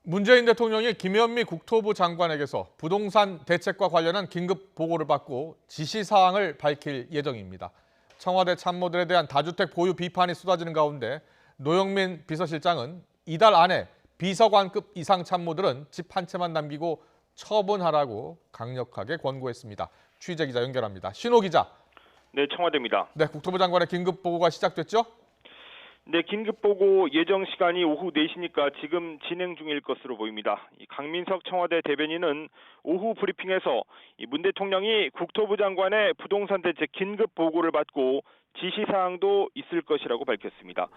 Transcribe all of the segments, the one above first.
문재인 대통령이 김현미 국토부 장관에게서 부동산 대책과 관련한 긴급 보고를 받고 지시사항을 밝힐 예정입니다. 청와대 참모들에 대한 다주택 보유 비판이 쏟아지는 가운데 노영민 비서실장은 이달 안에 비서관급 이상 참모들은 집 한 채만 남기고 처분하라고 강력하게 권고했습니다. 취재 기자 연결합니다. 신호 기자. 네, 청와대입니다. 네, 국토부 장관의 긴급 보고가 시작됐죠? 네, 긴급보고 예정 시간이 오후 4시니까 지금 진행 중일 것으로 보입니다. 강민석 청와대 대변인은 오후 브리핑에서 문 대통령이 국토부 장관의 부동산 대책 긴급 보고를 받고 지시사항도 있을 것이라고 밝혔습니다.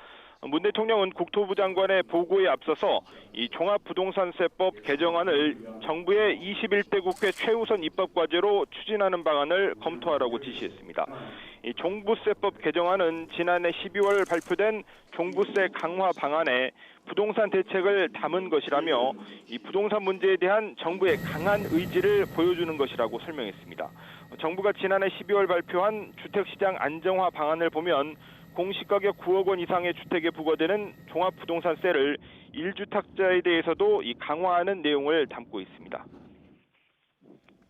문 대통령은 국토부 장관의 보고에 앞서서 이 종합부동산세법 개정안을 정부의 21대 국회 최우선 입법 과제로 추진하는 방안을 검토하라고 지시했습니다. 이 종부세법 개정안은 지난해 12월 발표된 종부세 강화 방안에 부동산 대책을 담은 것이라며 이 부동산 문제에 대한 정부의 강한 의지를 보여주는 것이라고 설명했습니다. 정부가 지난해 12월 발표한 주택시장 안정화 방안을 보면 공시가격 9억 원 이상의 주택에 부과되는 종합부동산세를 1주택자에 대해서도 이 강화하는 내용을 담고 있습니다.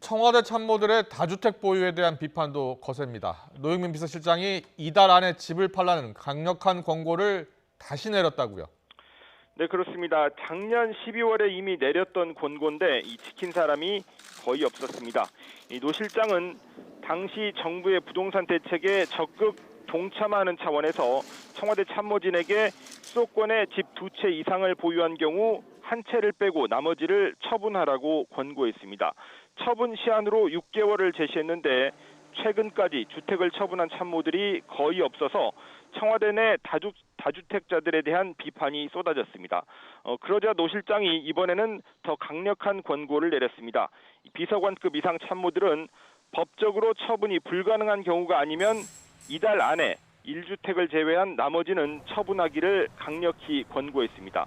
청와대 참모들의 다주택 보유에 대한 비판도 거셉니다. 노영민 비서실장이 이달 안에 집을 팔라는 강력한 권고를 다시 내렸다고요. 네, 그렇습니다. 작년 12월에 이미 내렸던 권고인데 지킨 사람이 거의 없었습니다. 이 노 실장은 당시 정부의 부동산 대책에 적극 동참하는 차원에서 청와대 참모진에게 수도권에 집 2채 이상을 보유한 경우 한 채를 빼고 나머지를 처분하라고 권고했습니다. 처분 시한으로 6개월을 제시했는데 최근까지 주택을 처분한 참모들이 거의 없어서 청와대 내 다주택자들에 대한 비판이 쏟아졌습니다. 그러자 노 실장이 이번에는 더 강력한 권고를 내렸습니다. 비서관급 이상 참모들은 법적으로 처분이 불가능한 경우가 아니면 이달 안에 1주택을 제외한 나머지는 처분하기를 강력히 권고했습니다.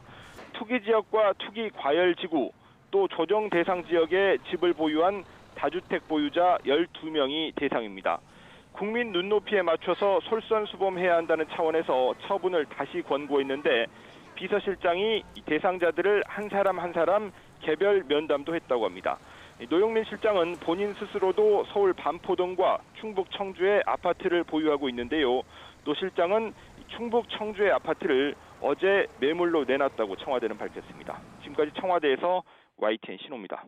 투기지역과 투기과열지구 또 조정 대상 지역에 집을 보유한 다주택 보유자 12명이 대상입니다. 국민 눈높이에 맞춰서 솔선수범해야 한다는 차원에서 처분을 다시 권고했는데 비서실장이 대상자들을 한 사람 한 사람 개별 면담도 했다고 합니다. 노영민 실장은 본인 스스로도 서울 반포동과 충북 청주의 아파트를 보유하고 있는데요. 노 실장은 충북 청주의 아파트를 어제 매물로 내놨다고 청와대는 밝혔습니다. 지금까지 청와대에서 YTN 신호입니다.